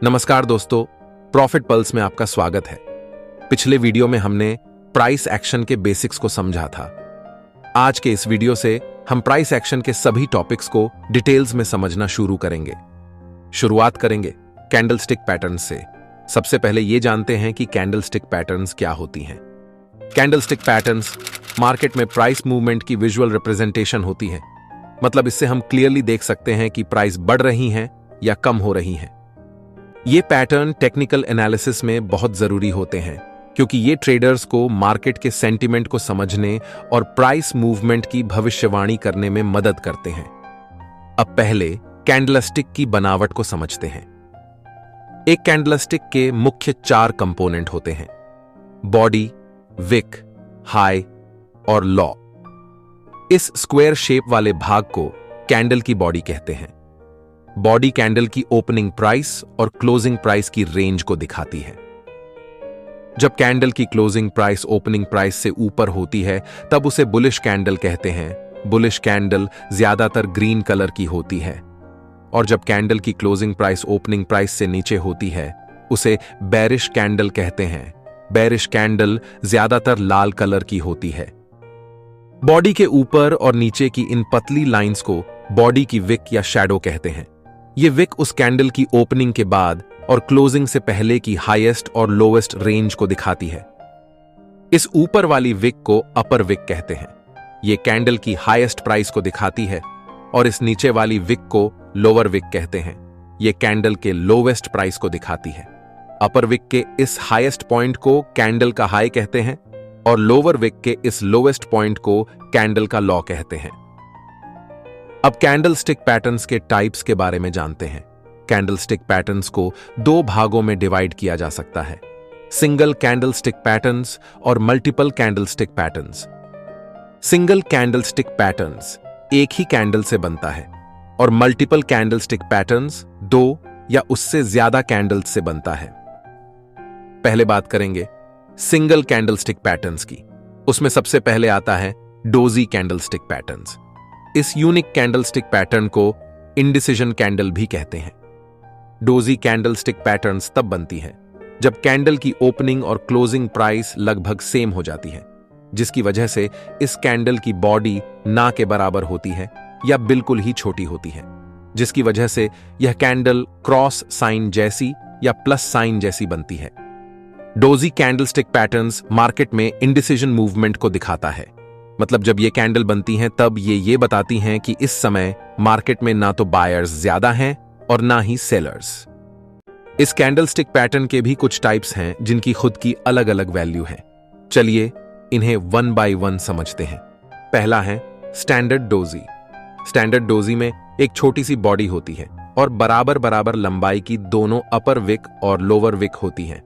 नमस्कार दोस्तों, profit pulse में आपका स्वागत है। पिछले वीडियो में हमने प्राइस एक्शन के बेसिक्स को समझा था। आज के इस वीडियो से हम प्राइस एक्शन के सभी टॉपिक्स को डिटेल्स में समझना शुरू करेंगे। शुरुआत करेंगे कैंडलस्टिक पैटर्न्स से। सबसे पहले यह जानते हैं कि कैंडलस्टिक पैटर्न्स क्या होती हैं। कैंडलस्टिक पैटर्न्स मार्केट में प्राइस मूवमेंट की विजुअल रिप्रेजेंटेशन होती है। मतलब इससे हम क्लियरली देख सकते हैं कि प्राइस बढ़ रही हैं या कम हो रही हैं। ये पैटर्न टेक्निकल एनालिसिस में बहुत जरूरी होते हैं क्योंकि ये ट्रेडर्स को मार्केट के सेंटिमेंट को समझने और प्राइस मूवमेंट की भविष्यवाणी करने में मदद करते हैं। अब पहले कैंडलस्टिक की बनावट को समझते हैं। एक कैंडलस्टिक के मुख्य 4 कंपोनेंट होते हैं: बॉडी, विक, हाई और लॉ। इस स्क्वायर शेप वाले भाग को कैंडल की बॉडी कहते हैं। बॉडी कैंडल की ओपनिंग प्राइस और क्लोजिंग प्राइस की रेंज को दिखाती है। जब कैंडल की क्लोजिंग प्राइस ओपनिंग प्राइस से ऊपर होती है तब उसे बुलिश कैंडल कहते हैं। बुलिश कैंडल ज्यादातर ग्रीन कलर की होती है। और जब कैंडल की क्लोजिंग प्राइस ओपनिंग प्राइस से नीचे होती है उसे बेरिश कैंडल कहते हैं। बेरिश कैंडल ज्यादातर लाल कलर की होती है। बॉडी के ऊपर और नीचे की इन पतली लाइंस को बॉडी की विक या शैडो कहते हैं। ये विक उस कैंडल की ओपनिंग के बाद और क्लोजिंग से पहले की हाईएस्ट और लोवेस्ट रेंज को दिखाती है। इस ऊपर वाली विक को अपर विक कहते हैं। ये कैंडल की हाईएस्ट प्राइस को दिखाती है और इस नीचे वाली विक को लोअर विक कहते हैं। ये कैंडल के लोवेस्ट प्राइस को दिखाती है। अपर विक के इस हाईएस्ट पॉइंट को कैंडल का हाई कहते हैं और लोअर विक के इस लोवेस्ट पॉइंट को कैंडल का लॉ कहते हैं। अब कैंडलस्टिक पैटर्न्स के टाइप्स के बारे में जानते हैं। कैंडलस्टिक पैटर्न्स को 2 भागों में डिवाइड किया जा सकता है: सिंगल कैंडलस्टिक पैटर्न्स और multiple candlestick patterns. Single candlestick patterns एक ही कैंडल से बनता है और मल्टीपल कैंडलस्टिक पैटर्न्स 2 या उससे ज्यादा कैंडल्स से बनता है। पहले बात करेंगे सिंगल कैंडलस्टिक पैटर्न्स की। उसमें सबसे पहले आता है डोजी कैंडलस्टिक पैटर्न्स। इस यूनिक कैंडलस्टिक पैटर्न को इंडिसिजन कैंडल भी कहते हैं। डोजी कैंडलस्टिक पैटर्न्स तब बनती है जब कैंडल की ओपनिंग और क्लोजिंग प्राइस लगभग सेम हो जाती है, जिसकी वजह से इस कैंडल की बॉडी ना के बराबर होती है या बिल्कुल ही छोटी होती है, जिसकी वजह से यह कैंडल क्रॉस साइन जैसी या प्लस साइन जैसी बनती है। डोजी कैंडलस्टिक पैटर्न्स मार्केट में इंडिसिजन मूवमेंट को दिखाता है। मतलब जब ये कैंडल बनती हैं तब ये बताती हैं कि इस समय मार्केट में ना तो बायर्स ज्यादा हैं और ना ही सेलर्स। इस कैंडलस्टिक पैटर्न के भी कुछ टाइप्स हैं जिनकी खुद की अलग अलग वैल्यू है। चलिए इन्हें 1 बाय 1 समझते हैं। पहला है स्टैंडर्ड डोजी। स्टैंडर्ड डोजी में एक छोटी सी बॉडी होती है और बराबर बराबर लंबाई की दोनों अपर विक और लोअर विक होती हैं।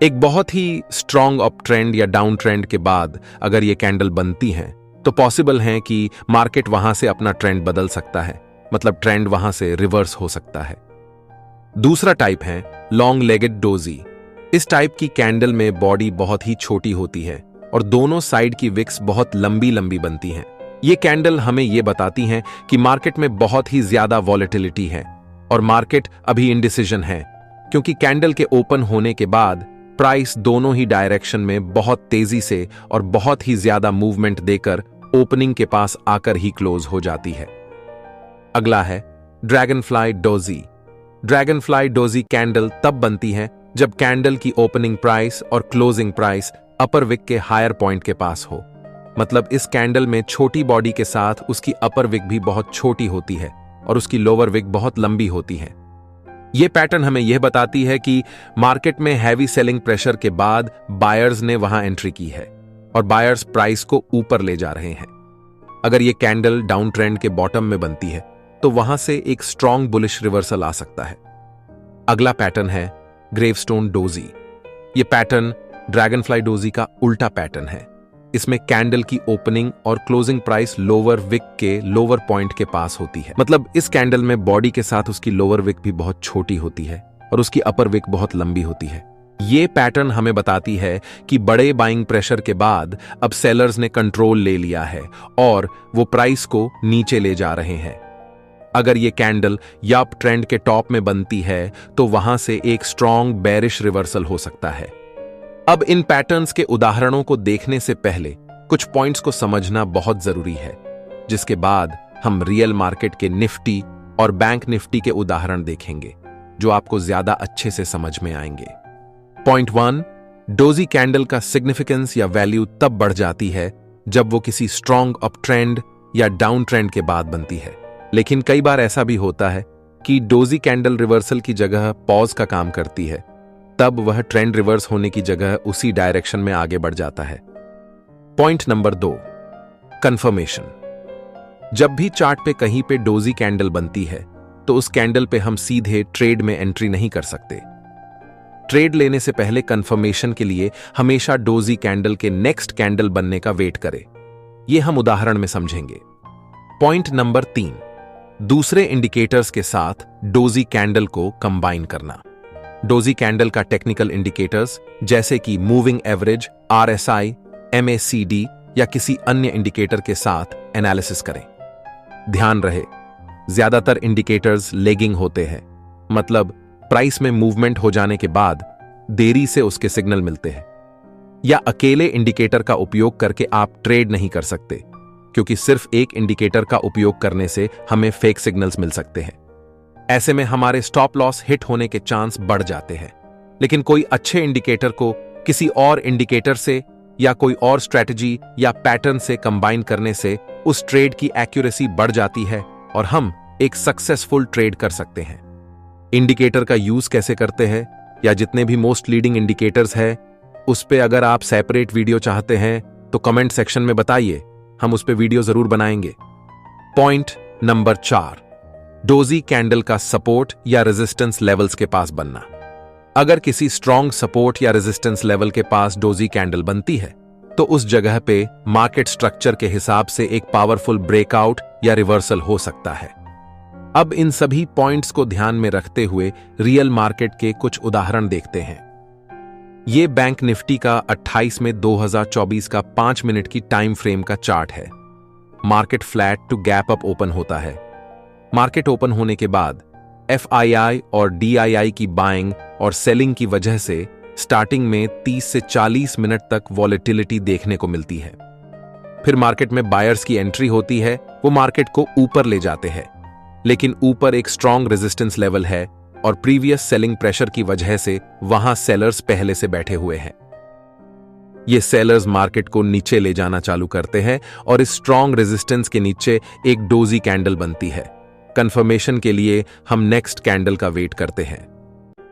एक बहुत ही स्ट्रॉन्ग अप ट्रेंड या डाउन ट्रेंड के बाद अगर ये कैंडल बनती है तो पॉसिबल है कि मार्केट वहां से अपना ट्रेंड बदल सकता है। मतलब ट्रेंड वहां से रिवर्स हो सकता है। दूसरा टाइप है लॉन्ग लेगेड डोजी। इस टाइप की कैंडल में बॉडी बहुत ही छोटी होती है और दोनों साइड की विक्स बहुत लंबी लंबी बनती हैं। ये कैंडल हमें ये बताती हैं कि मार्केट में बहुत ही ज्यादा वॉलेटिलिटी है और मार्केट अभी इंडिसिजन है, क्योंकि कैंडल के ओपन होने के बाद प्राइस दोनों ही डायरेक्शन में बहुत तेजी से और बहुत ही ज्यादा मूवमेंट देकर ओपनिंग के पास आकर ही क्लोज हो जाती है। अगला है Dragonfly doji. Dragonfly doji candle तब बनती है जब कैंडल की ओपनिंग प्राइस और क्लोजिंग प्राइस अपर विक के हायर पॉइंट के पास हो। मतलब इस कैंडल में छोटी बॉडी के साथ उसकी अपर विक भी बहुत छोटी होती है और उसकी लोअर विक बहुत लंबी होती है। यह पैटर्न हमें यह बताती है कि मार्केट में हैवी सेलिंग प्रेशर के बाद बायर्स ने वहां एंट्री की है और बायर्स प्राइस को ऊपर ले जा रहे हैं। अगर यह कैंडल डाउन ट्रेंड के बॉटम में बनती है तो वहां से एक स्ट्रॉन्ग बुलिश रिवर्सल आ सकता है। अगला पैटर्न है ग्रेवस्टोन डोजी। यह पैटर्न ड्रैगनफ्लाई डोजी का उल्टा पैटर्न है। इसमें कैंडल की ओपनिंग और क्लोजिंग प्राइस लोअर विक के लोअर पॉइंट के पास होती है। मतलब इस कैंडल में बॉडी के साथ उसकी लोअर विक भी बहुत छोटी होती है और उसकी अपर विक बहुत लंबी होती है। ये पैटर्न हमें बताती है कि बड़े बाइंग प्रेशर के बाद अब सेलर्स ने कंट्रोल ले लिया है और वो प्राइस को नीचे ले जा रहे हैं। अगर ये कैंडल या अप ट्रेंड के टॉप में बनती है तो वहां से एक स्ट्रॉन्ग बेरिश रिवर्सल हो सकता है। अब इन पैटर्न्स के उदाहरणों को देखने से पहले कुछ पॉइंट्स को समझना बहुत जरूरी है, जिसके बाद हम रियल मार्केट के निफ्टी और बैंक निफ्टी के उदाहरण देखेंगे जो आपको ज्यादा अच्छे से समझ में आएंगे। पॉइंट 1, डोजी कैंडल का सिग्निफिकेंस या वैल्यू तब बढ़ जाती है जब वो किसी स्ट्रॉन्ग अप ट्रेंड या डाउन ट्रेंड के बाद बनती है। लेकिन कई बार ऐसा भी होता है कि डोजी कैंडल रिवर्सल की जगह पॉज का काम करती है, तब वह ट्रेंड रिवर्स होने की जगह उसी डायरेक्शन में आगे बढ़ जाता है। Point number 2, confirmation. जब भी चार्ट पे कहीं पे डोजी कैंडल बनती है तो उस कैंडल पे हम सीधे ट्रेड में एंट्री नहीं कर सकते। ट्रेड लेने से पहले कंफर्मेशन के लिए हमेशा डोजी कैंडल के नेक्स्ट कैंडल बनने का वेट करें। यह हम उदाहरण में समझेंगे। पॉइंट नंबर 3, दूसरे इंडिकेटर्स के साथ डोजी कैंडल को कंबाइन करना। डोजी कैंडल का टेक्निकल इंडिकेटर्स जैसे कि मूविंग एवरेज, RSI, MACD या किसी अन्य इंडिकेटर के साथ एनालिसिस करें। ध्यान रहे, ज्यादातर इंडिकेटर्स लेगिंग होते हैं, मतलब प्राइस में मूवमेंट हो जाने के बाद देरी से उसके सिग्नल मिलते हैं। या अकेले इंडिकेटर का उपयोग करके आप ट्रेड नहीं कर सकते, क्योंकि सिर्फ एक इंडिकेटर का उपयोग करने से हमें फेक सिग्नल्स मिल सकते हैं। ऐसे में हमारे स्टॉप लॉस हिट होने के चांस बढ़ जाते हैं। लेकिन कोई अच्छे इंडिकेटर को किसी और इंडिकेटर से या कोई और स्ट्रेटजी या पैटर्न से कंबाइन करने से उस ट्रेड की एक्यूरेसी बढ़ जाती है और हम एक सक्सेसफुल ट्रेड कर सकते हैं। इंडिकेटर का यूज कैसे करते हैं या जितने भी मोस्ट लीडिंग इंडिकेटर्स है उस पे अगर आप सेपरेट वीडियो चाहते हैं तो कमेंट सेक्शन में बताइए, हम उस पे वीडियो जरूर बनाएंगे। पॉइंट नंबर 4, डोजी कैंडल का सपोर्ट या रेजिस्टेंस लेवल्स के पास बनना। अगर किसी स्ट्रॉन्ग सपोर्ट या रेजिस्टेंस लेवल के पास डोजी कैंडल बनती है तो उस जगह पे मार्केट स्ट्रक्चर के हिसाब से एक पावरफुल ब्रेकआउट या रिवर्सल हो सकता है। अब इन सभी पॉइंट्स को ध्यान में रखते हुए रियल मार्केट के कुछ उदाहरण देखते हैं। ये बैंक निफ्टी का 28 में 2024 का 5 मिनट की टाइम फ्रेम का चार्ट है। Market flat to gap up open होता है। मार्केट ओपन होने के बाद FII और DII की बाइंग और सेलिंग की वजह से स्टार्टिंग में 30 से 40 मिनट तक वॉलेटिलिटी देखने को मिलती है। फिर मार्केट में बायर्स की एंट्री होती है, वो मार्केट को ऊपर ले जाते हैं, लेकिन ऊपर एक स्ट्रॉन्ग रेजिस्टेंस लेवल है और प्रीवियस सेलिंग प्रेशर की वजह से वहां सेलर्स पहले से बैठे हुए हैं। ये सेलर्स मार्केट को नीचे ले जाना चालू करते हैं और इस स्ट्रॉन्ग रेजिस्टेंस के नीचे एक डोजी कैंडल बनती है। कंफर्मेशन के लिए हम नेक्स्ट कैंडल का वेट करते हैं।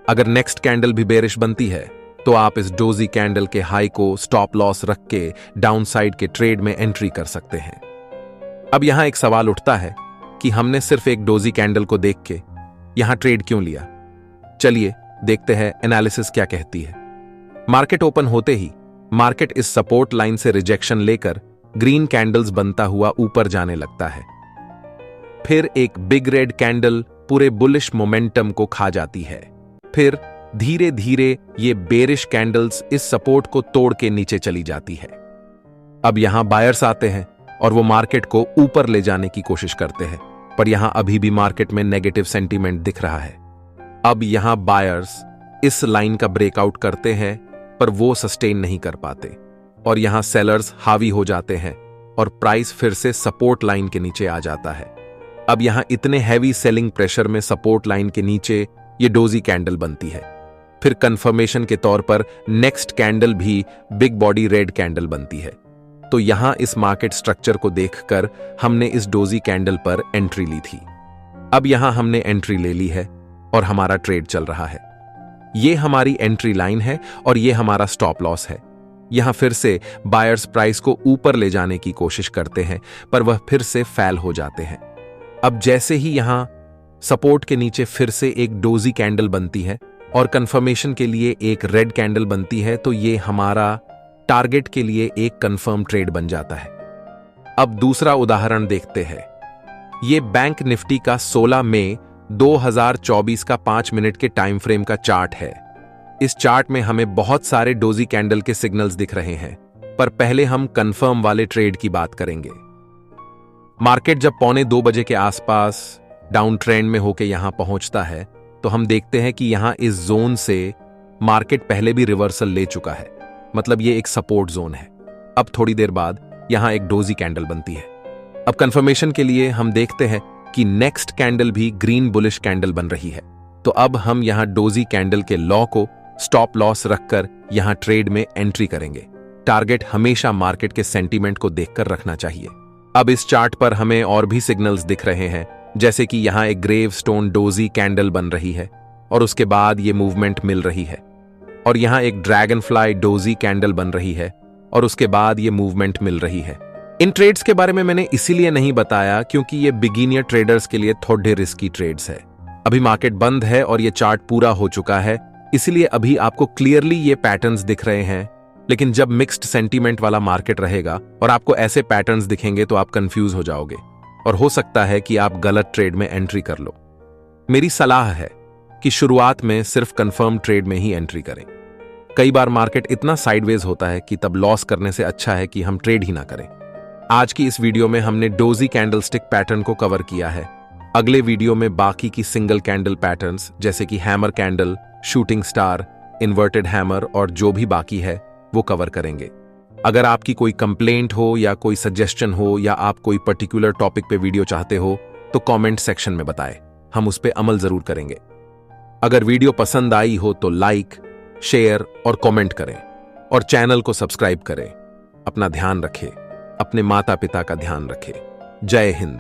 अगर नेक्स्ट कैंडल भी बेरिश बनती है तो आप इस डोजी कैंडल के हाई को स्टॉप लॉस रख के डाउनसाइड के ट्रेड में एंट्री कर सकते हैं। अब यहां एक सवाल उठता है कि हमने सिर्फ एक डोजी कैंडल को देख के यहां ट्रेड क्यों लिया। चलिए देखते हैं एनालिसिस क्या कहती है। मार्केट ओपन होते ही मार्केट इस सपोर्ट लाइन से रिजेक्शन लेकर ग्रीन कैंडल्स बनता हुआ ऊपर जाने लगता है। फिर एक बिग रेड कैंडल पूरे बुलिश मोमेंटम को खा जाती है। फिर धीरे धीरे ये बेरिश कैंडल्स इस सपोर्ट को तोड़ के नीचे चली जाती है। अब यहां बायर्स आते हैं और वो मार्केट को ऊपर ले जाने की कोशिश करते हैं, पर यहां अभी भी मार्केट में नेगेटिव सेंटीमेंट दिख रहा है। अब यहां बायर्स इस लाइन का ब्रेकआउट करते हैं पर वो सस्टेन नहीं कर पाते और यहां सेलर्स हावी हो जाते हैं और प्राइस फिर से सपोर्ट लाइन के नीचे आ जाता है। अब यहां इतने हैवी सेलिंग प्रेशर में सपोर्ट लाइन के नीचे ये डोजी कैंडल बनती है। फिर कंफर्मेशन के तौर पर नेक्स्ट कैंडल भी बिग बॉडी रेड कैंडल बनती है। तो यहां इस मार्केट स्ट्रक्चर को देखकर हमने इस डोजी कैंडल पर एंट्री ली थी। अब यहां हमने एंट्री ले ली है और हमारा ट्रेड चल रहा है। ये हमारी एंट्री लाइन है और ये हमारा स्टॉप लॉस है। यहां फिर से बायर्स प्राइस को ऊपर ले जाने की कोशिश करते हैं पर वह फिर से फेल हो जाते हैं। अब जैसे ही यहां सपोर्ट के नीचे फिर से एक डोजी कैंडल बनती है और कंफर्मेशन के लिए एक रेड कैंडल बनती है तो ये हमारा टारगेट के लिए एक कंफर्म ट्रेड बन जाता है। अब दूसरा उदाहरण देखते हैं। ये बैंक निफ्टी का 16 मई 2024 का 5 मिनट के टाइम फ्रेम का चार्ट है। इस चार्ट में हमें बहुत सारे डोजी कैंडल के सिग्नल्स दिख रहे हैं, पर पहले हम कंफर्म वाले ट्रेड की बात करेंगे। मार्केट जब 1:45 बजे के आसपास डाउन ट्रेंड में होके यहां पहुंचता है तो हम देखते हैं कि यहां इस जोन से मार्केट पहले भी रिवर्सल ले चुका है, मतलब ये एक सपोर्ट जोन है। अब थोड़ी देर बाद यहां एक डोजी कैंडल बनती है। अब कंफर्मेशन के लिए हम देखते हैं कि नेक्स्ट कैंडल भी ग्रीन बुलिश कैंडल बन रही है। तो अब हम यहां डोजी कैंडल के लॉ को स्टॉप लॉस रखकर यहां ट्रेड में एंट्री करेंगे। टारगेट हमेशा मार्केट के सेंटीमेंट को देखकर रखना चाहिए। अब इस चार्ट पर हमें और भी सिग्नल्स दिख रहे हैं, जैसे कि यहां एक ग्रेव स्टोन डोजी कैंडल बन रही है और उसके बाद ये मूवमेंट मिल रही है, और यहां एक ड्रैगन फ्लाई डोजी कैंडल बन रही है और उसके बाद ये मूवमेंट मिल रही है। इन ट्रेड्स के बारे में मैंने इसीलिए नहीं बताया क्योंकि ये बिगिनियर ट्रेडर्स के लिए थोड़े रिस्की ट्रेड्स है। अभी मार्केट बंद है और ये चार्ट पूरा हो चुका है, इसलिए अभी आपको क्लियरली ये पैटर्न्स दिख रहे हैं। लेकिन जब मिक्स्ड सेंटीमेंट वाला मार्केट रहेगा और आपको ऐसे पैटर्न्स दिखेंगे तो आप कंफ्यूज हो जाओगे और हो सकता है कि आप गलत ट्रेड में एंट्री कर लो। मेरी सलाह है कि शुरुआत में सिर्फ कंफर्म ट्रेड में ही एंट्री करें। कई बार मार्केट इतना साइडवेज होता है कि तब लॉस करने से अच्छा है कि हम ट्रेड ही ना करें। आज की इस वीडियो में हमने डोजी कैंडलस्टिक पैटर्न को कवर किया है। अगले वीडियो में बाकी की सिंगल कैंडल पैटर्न्स जैसे कि hammer candle, shooting star, inverted hammer और जो भी बाकी है वो कवर करेंगे। अगर आपकी कोई कंप्लेंट हो या कोई सजेशन हो या आप कोई पर्टिकुलर टॉपिक पे वीडियो चाहते हो तो कमेंट सेक्शन में बताएं, हम उस पे अमल जरूर करेंगे। अगर वीडियो पसंद आई हो तो लाइक, शेयर और कमेंट करें और चैनल को सब्सक्राइब करें। अपना ध्यान रखें, अपने माता पिता का ध्यान रखें। जय हिंद।